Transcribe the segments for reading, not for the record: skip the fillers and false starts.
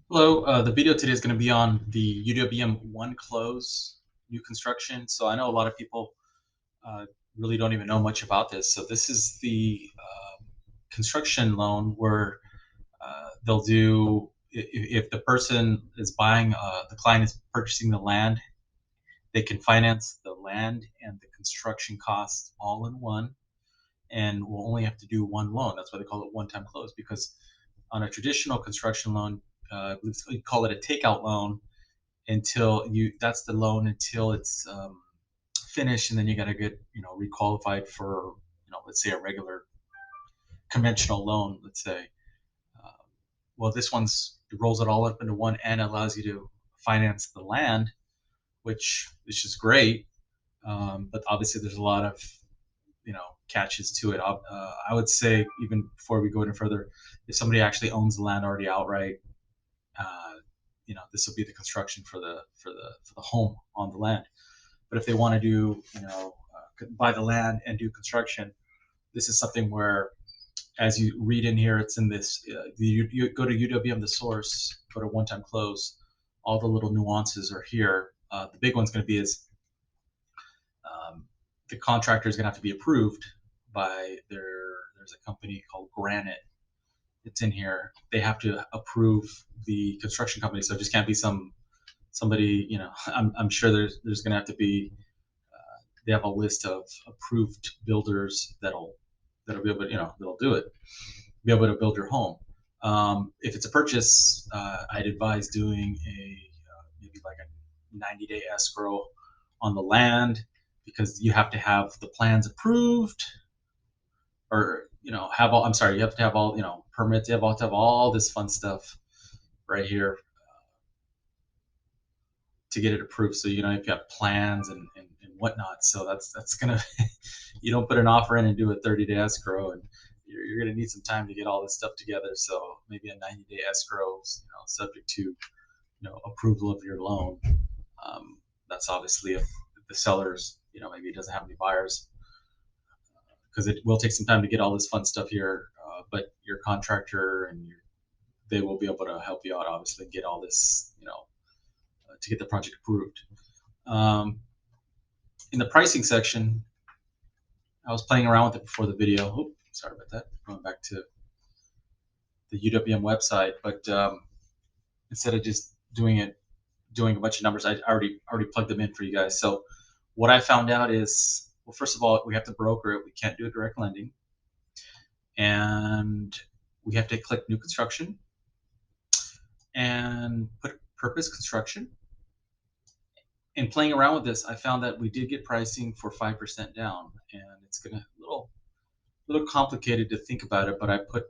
Hello, the video today is going to be on the UWM one close new construction. So I know a lot of people uh, really don't even know much about this. So this is the construction loan where they'll do if the person is buying, the client is purchasing the land, they can finance the land and the construction costs all in one, and will only have to do one loan. That's why they call it one-time close, because on a traditional construction loan, we call it a takeout loan until you that's the loan until it's finished, and then you got to get requalified for let's say a regular conventional loan, let's say. um, well, this one's it rolls it all up into one and allows you to finance the land, which is just great. But obviously there's a lot of catches to it. I would say, even before we go any further, if somebody actually owns the land already outright, uh, this will be the construction for the home on the land. But if they want to do, buy the land and do construction, this is something where, as you read in here, it's in this. You go to UWM, the source, go to one-time close. All the little nuances are here. The big one's going to be is um, the contractor is going to have to be approved by There's a company called Granite. It's in here. They have to approve the construction company, so it just can't be somebody. I'm sure there's going to have to be they have a list of approved builders that'll be able to, that'll do it, be able to build your home. If it's a purchase, I'd advise doing maybe like a 90-day escrow on the land, because you have to have the plans approved, or have all. I'm sorry, you have to have all permits. You have to have all this fun stuff right here to get it approved. So if you have plans and whatnot, so that's gonna you don't put an offer in and do a 30-day escrow, and you're gonna need some time to get all this stuff together. So maybe a 90-day escrow, subject to approval of your loan. Um, that's obviously if the seller's maybe it doesn't have any buyers, because it will take some time to get all this fun stuff here. But your contractor they will be able to help you out, obviously, get all this to get the project approved. Um, in the pricing section, I was playing around with it before the video. Oh, sorry about that. Going back to the UWM website, but instead of just doing a bunch of numbers, I already plugged them in for you guys. So what I found out is, well, first of all, we have to broker it. We can't do a direct lending, and we have to click new construction and put purpose construction. And playing around with this, I found that we did get pricing for 5% down, and it's gonna little complicated to think about it, but I put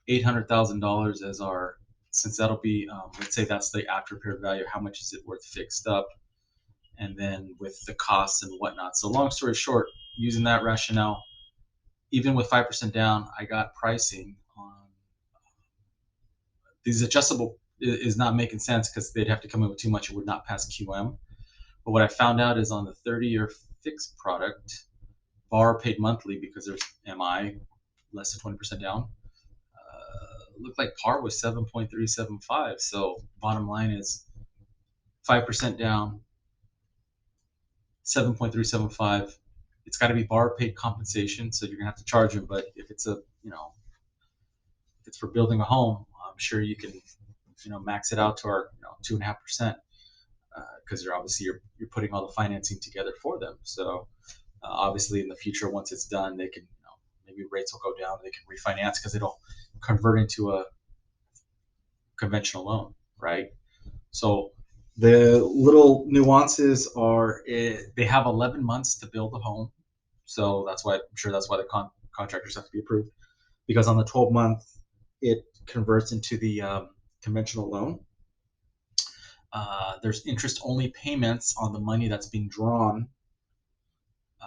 $800,000 as our, since that'll be, let's say that's the after period value. How much is it worth fixed up? And then with the costs and whatnot. So long story short, using that rationale, even with 5% down, I got pricing on these adjustable is not making sense, because they'd have to come in with too much. It would not pass QM. But what I found out is on the 30-year fixed product, borrow paid monthly, because there's MI less than 20% down, looked like par was 7.375. So bottom line is 5% down, 7.375. It's got to be bar paid compensation, so you're gonna have to charge them. But if it's if it's for building a home, I'm sure you can max it out to our 2.5%, because you're putting all the financing together for them. So obviously in the future, once it's done, they can maybe rates will go down. They can refinance because it'll convert into a conventional loan, right? So the little nuances are they have 11 months to build a home. So I'm sure that's why the contractors have to be approved, because on the 12-month, it converts into the conventional loan. There's interest only payments on the money that's being drawn uh,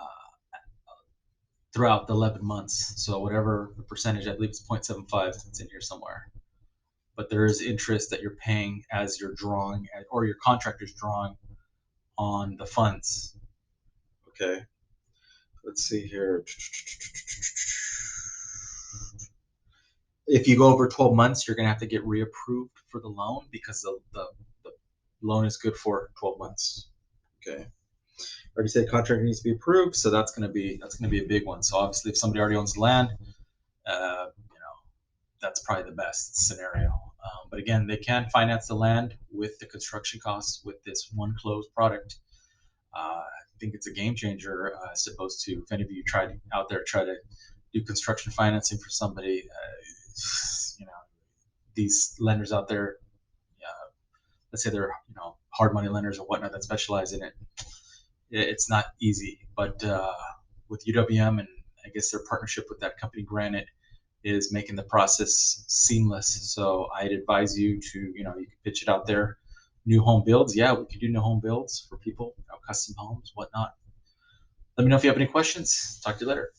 throughout the 11 months. So whatever the percentage, I believe it's 0.75, it's in here somewhere. But there is interest that you're paying as you're drawing, or your contractor's drawing on the funds. Okay, let's see here. If you go over 12 months, you're going to have to get reapproved for the loan because the loan is good for 12 months. Okay. Already said contract needs to be approved, so that's going to be a big one. So obviously, if somebody already owns the land, that's probably the best scenario. But again, they can finance the land with the construction costs with this one closed product. I think it's a game changer as opposed to if any of you tried out there try to do construction financing for somebody. You know, these lenders out there, let's say they're hard money lenders or whatnot that specialize in it. It's not easy, but with UWM and I guess their partnership with that company Granite is making the process seamless. So I'd advise you to you can pitch it out there. New home builds, yeah, we can do new home builds for people, custom homes, whatnot. Let me know if you have any questions. Talk to you later.